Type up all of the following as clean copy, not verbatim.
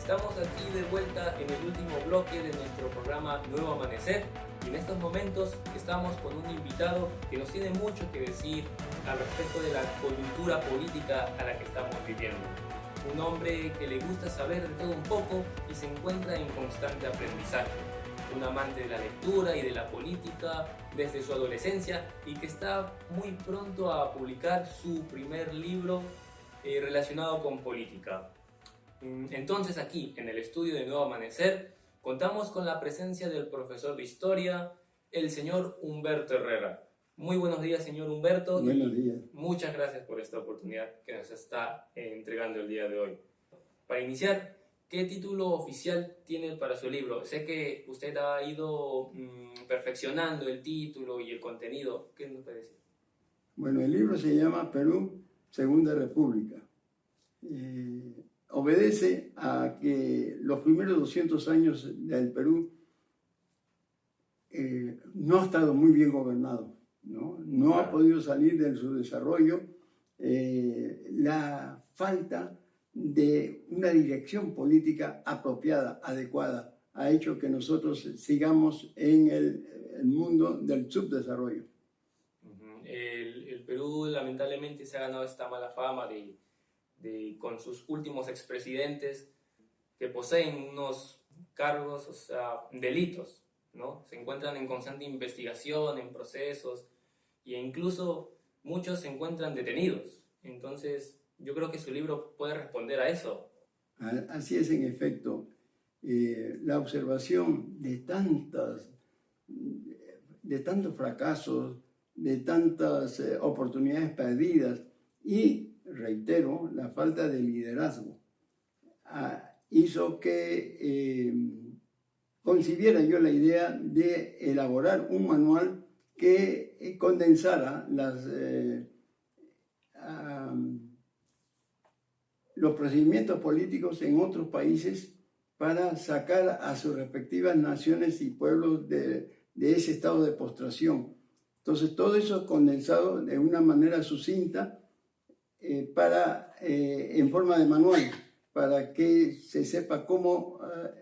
Estamos aquí de vuelta en el último bloque de nuestro programa Nuevo Amanecer y en estos momentos estamos con un invitado que nos tiene mucho que decir al respecto de la coyuntura política a la que estamos viviendo. Un hombre que le gusta saber de todo un poco y se encuentra en constante aprendizaje. Un amante de la lectura y de la política desde su adolescencia y que está muy pronto a publicar su primer libro relacionado con política. Entonces aquí, en el estudio de Nuevo Amanecer, contamos con la presencia del profesor de Historia, el señor Humberto Herrera. Muy buenos días, señor Humberto. Buenos días. Muchas gracias por esta oportunidad que nos está entregando el día de hoy. Para iniciar, ¿qué título oficial tiene para su libro? Sé que usted ha ido perfeccionando el título y el contenido. ¿Qué nos puede decir? Bueno, el libro se llama Perú, Segunda República. Obedece a que los primeros 200 años del Perú no ha estado muy bien gobernado, no ha podido salir de su desarrollo. La falta de una dirección política apropiada, adecuada, ha hecho que nosotros sigamos en el mundo del subdesarrollo. El Perú lamentablemente se ha ganado esta mala fama con sus últimos expresidentes que poseen unos cargos, o sea, delitos, ¿no? Se encuentran en constante investigación, en procesos, e incluso muchos se encuentran detenidos. Entonces, yo creo que su libro puede responder a eso. Así es, en efecto. La observación de tantos fracasos, de tantas oportunidades perdidas y, reitero, la falta de liderazgo hizo que concibiera yo la idea de elaborar un manual que condensara los procedimientos políticos en otros países para sacar a sus respectivas naciones y pueblos de ese estado de postración. Entonces, todo eso condensado de una manera sucinta en forma de manual, para que se sepa cómo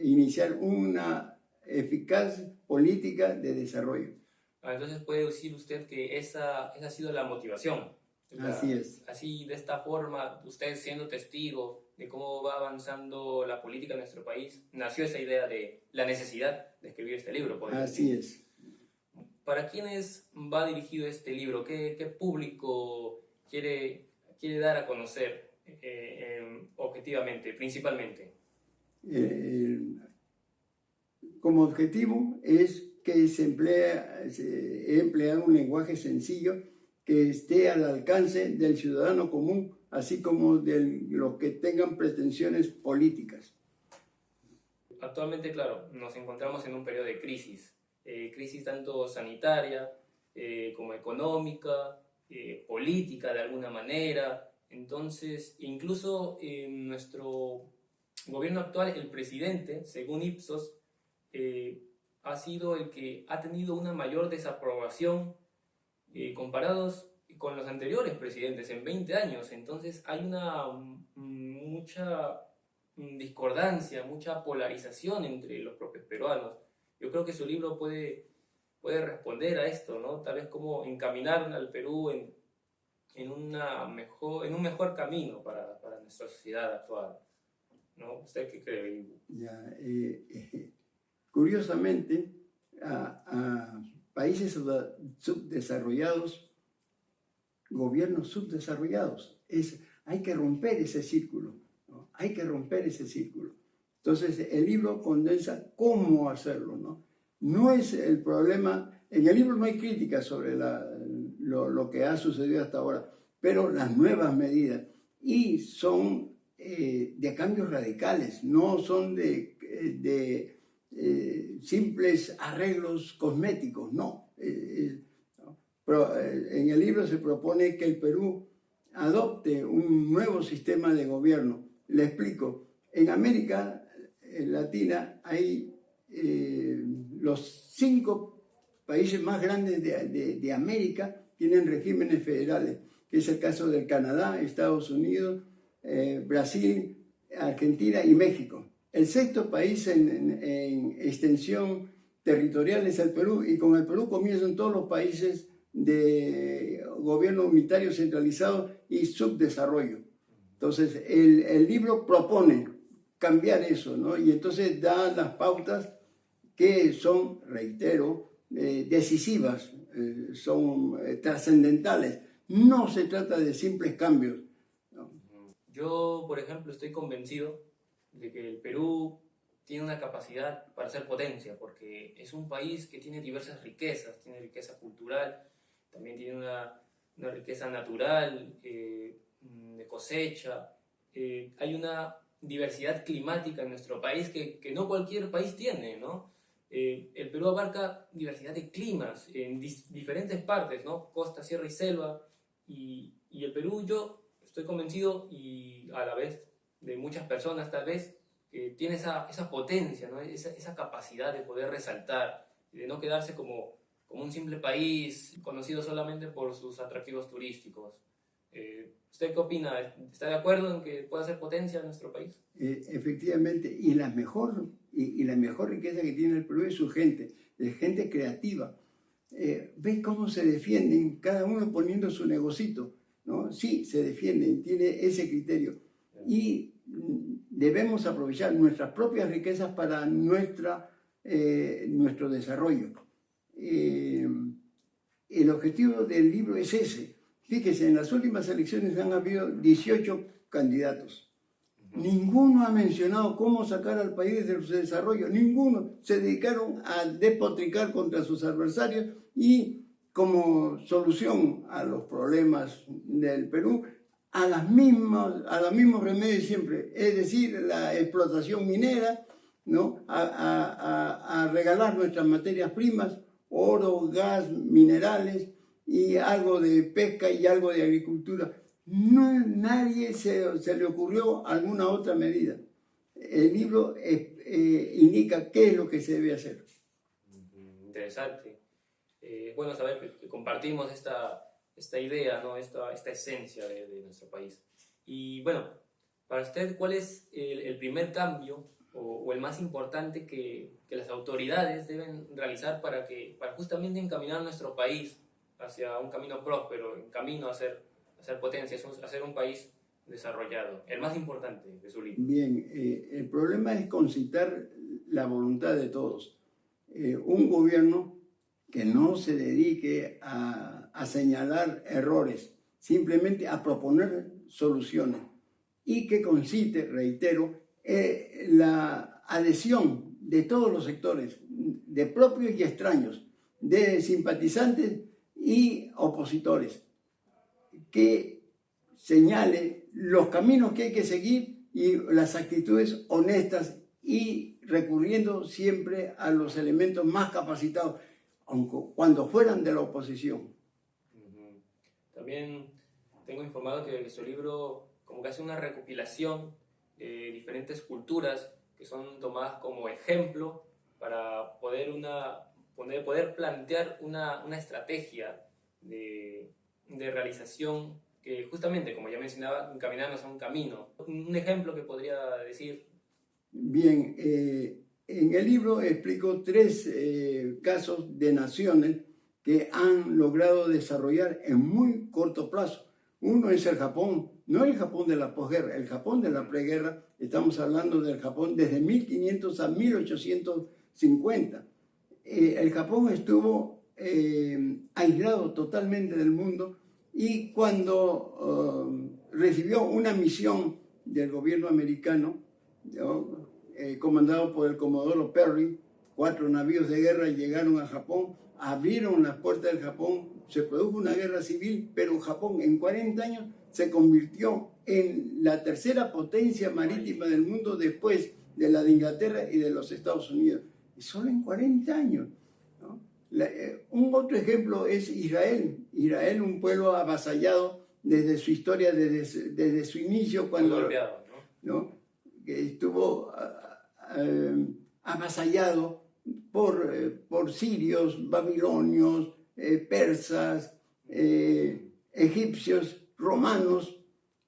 iniciar una eficaz política de desarrollo. Entonces puede decir usted que esa ha sido la motivación. Así es. Así, de esta forma, usted siendo testigo de cómo va avanzando la política en nuestro país, nació esa idea de la necesidad de escribir este libro. Así es. ¿Para quiénes va dirigido este libro? ¿Qué público quiere dar a conocer objetivamente, principalmente? Como objetivo es que he empleado un lenguaje sencillo que esté al alcance del ciudadano común, así como de los que tengan pretensiones políticas. Actualmente, claro, nos encontramos en un periodo de crisis tanto sanitaria como económica, política de alguna manera. Entonces, incluso nuestro gobierno actual, el presidente, según Ipsos, ha sido el que ha tenido una mayor desaprobación comparados con los anteriores presidentes en 20 años. Entonces hay mucha discordancia, mucha polarización entre los propios peruanos. Yo creo que su libro puede responder a esto, ¿no? Tal vez cómo encaminar al Perú en un mejor camino para nuestra sociedad actual, ¿no? ¿Usted qué cree? Curiosamente, a países subdesarrollados, gobiernos subdesarrollados, hay que romper ese círculo, ¿no? Hay que romper ese círculo. Entonces, el libro condensa cómo hacerlo, ¿no? No es el problema, en el libro no hay crítica sobre lo que ha sucedido hasta ahora, pero las nuevas medidas, y son de cambios radicales, no son de simples arreglos cosméticos, no. Pero en el libro se propone que el Perú adopte un nuevo sistema de gobierno. Le explico. En América Latina hay los 5 países más grandes de América tienen regímenes federales, que es el caso de Canadá, Estados Unidos, Brasil, Argentina y México. El sexto país en extensión territorial es el Perú, y con el Perú comienzan todos los países de gobierno unitario centralizado y subdesarrollo. Entonces, el libro propone cambiar eso, ¿no? Y entonces da las pautas que son, reitero, decisivas, son trascendentales. No se trata de simples cambios, ¿no? Yo, por ejemplo, estoy convencido de que el Perú tiene una capacidad para ser potencia, porque es un país que tiene diversas riquezas, tiene riqueza cultural, también tiene una riqueza natural, de cosecha, hay una diversidad climática en nuestro país que no cualquier país tiene, ¿no? El Perú abarca diversidad de climas en diferentes partes, ¿no? Costa, sierra y selva, y el Perú, yo estoy convencido, y a la vez de muchas personas tal vez, que tiene esa potencia, ¿no? Esa capacidad de poder resaltar, de no quedarse como un simple país conocido solamente por sus atractivos turísticos. ¿Usted qué opina? ¿Está de acuerdo en que pueda ser potencia nuestro país? Efectivamente, y la mejor riqueza que tiene el Perú es su gente, es gente creativa. ¿Ves cómo se defienden, cada uno poniendo su negocito, ¿no? Sí, se defienden, tiene ese criterio. Y debemos aprovechar nuestras propias riquezas para nuestro desarrollo. El objetivo del libro es ese. Fíjese, en las últimas elecciones han habido 18 candidatos. Ninguno ha mencionado cómo sacar al país de su desarrollo. Ninguno. Se dedicaron a despotricar contra sus adversarios y, como solución a los problemas del Perú, a los mismos remedios siempre. Es decir, la explotación minera, ¿no? A regalar nuestras materias primas, oro, gas, minerales, y algo de pesca y algo de agricultura. Nadie se le ocurrió alguna otra medida. El libro indica qué es lo que se debe hacer. Interesante. Bueno saber que compartimos esta idea, ¿no? esta esencia de nuestro país. Y bueno, para usted, ¿cuál es el primer cambio o el más importante que las autoridades deben realizar para justamente encaminar nuestro país hacia un camino próspero, en camino a ser potencia, a ser un país desarrollado? El más importante de su libro. Bien, el problema es concitar la voluntad de todos. Un gobierno que no se dedique a señalar errores, simplemente a proponer soluciones, y que concite, reitero, la adhesión de todos los sectores, de propios y extraños, de simpatizantes y opositores, que señale los caminos que hay que seguir y las actitudes honestas, y recurriendo siempre a los elementos más capacitados, aunque cuando fueran de la oposición. También tengo informado que su libro como que hace una recopilación de diferentes culturas que son tomadas como ejemplo para poder plantear una estrategia de realización que justamente, como ya mencionaba, encaminarnos a un camino. Un ejemplo que podría decir. Bien, en el libro explico 3 casos de naciones que han logrado desarrollar en muy corto plazo. Uno es el Japón, no el Japón de la posguerra, el Japón de la preguerra. Estamos hablando del Japón desde 1500 a 1850. El Japón estuvo aislado totalmente del mundo, y cuando recibió una misión del gobierno americano, ¿no? Comandado por el comodoro Perry, 4 navíos de guerra llegaron a Japón, abrieron las puertas del Japón, se produjo una guerra civil, pero Japón en 40 años se convirtió en la tercera potencia marítima del mundo después de la de Inglaterra y de los Estados Unidos. Y solo en 40 años, ¿no? Un otro ejemplo es Israel. Israel, un pueblo avasallado desde su historia, desde su inicio, cuando golpeado, ¿no? Que estuvo avasallado por sirios, babilonios, persas, egipcios, romanos,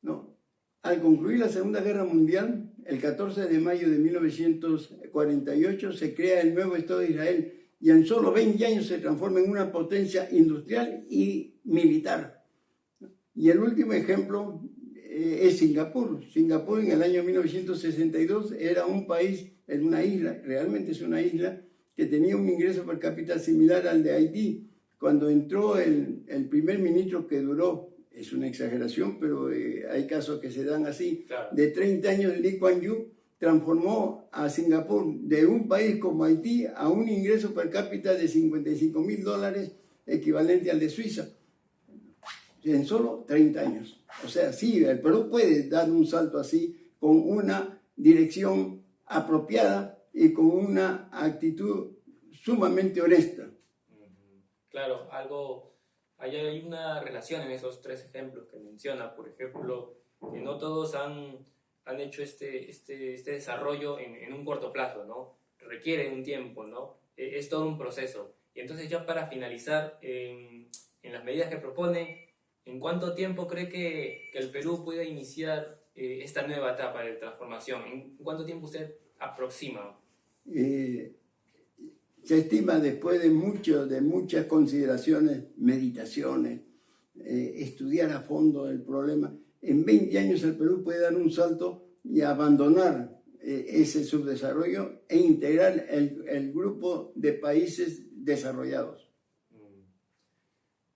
¿no? Al concluir la Segunda Guerra Mundial, el 14 de mayo de 1948 se crea el nuevo Estado de Israel y en solo 20 años se transforma en una potencia industrial y militar. Y el último ejemplo es Singapur. Singapur en el año 1962 era un país, era una isla, realmente es una isla, que tenía un ingreso per cápita similar al de Haití. Cuando entró el primer ministro que duró, es una exageración, pero hay casos que se dan así, claro, de 30 años, Lee Kuan Yew transformó a Singapur de un país como Haití a un ingreso per cápita de $55,000, equivalente al de Suiza, en solo 30 años. O sea, sí, el Perú puede dar un salto así con una dirección apropiada y con una actitud sumamente honesta. Claro, hay una relación en esos tres ejemplos que menciona. Por ejemplo, que no todos han hecho este desarrollo en un corto plazo, ¿no? Requiere un tiempo, ¿no? Es todo un proceso. Y entonces, ya para finalizar, en las medidas que propone, ¿en cuánto tiempo cree que el Perú pueda iniciar esta nueva etapa de transformación? ¿En cuánto tiempo usted aproxima? Se estima, después de muchas consideraciones, meditaciones, estudiar a fondo el problema, en 20 años el Perú puede dar un salto y abandonar ese subdesarrollo e integrar el grupo de países desarrollados.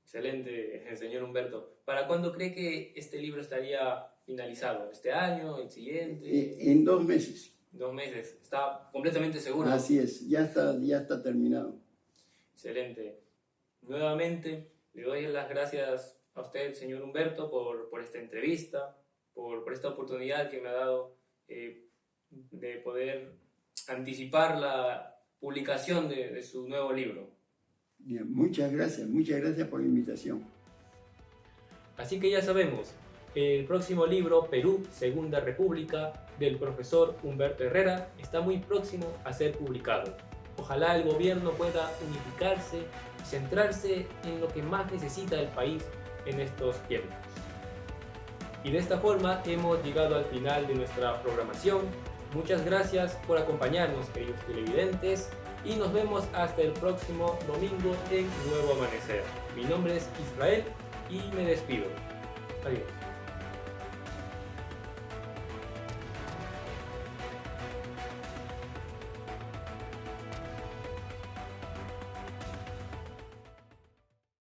Excelente, señor Humberto. ¿Para cuándo cree que este libro estaría finalizado? ¿Este año? ¿El siguiente? En 2 meses. 2 meses. ¿Está completamente seguro? Así es, ya está terminado. Excelente. Nuevamente, le doy las gracias a usted, señor Humberto, por esta entrevista, por esta oportunidad que me ha dado de poder anticipar la publicación de su nuevo libro. Bien, muchas gracias por la invitación. Así que ya sabemos, el próximo libro, Perú, Segunda República, del profesor Humberto Herrera, está muy próximo a ser publicado. Ojalá el gobierno pueda unificarse y centrarse en lo que más necesita el país en estos tiempos. Y de esta forma hemos llegado al final de nuestra programación. Muchas gracias por acompañarnos, queridos televidentes, y nos vemos hasta el próximo domingo en Nuevo Amanecer. Mi nombre es Israel y me despido. Adiós.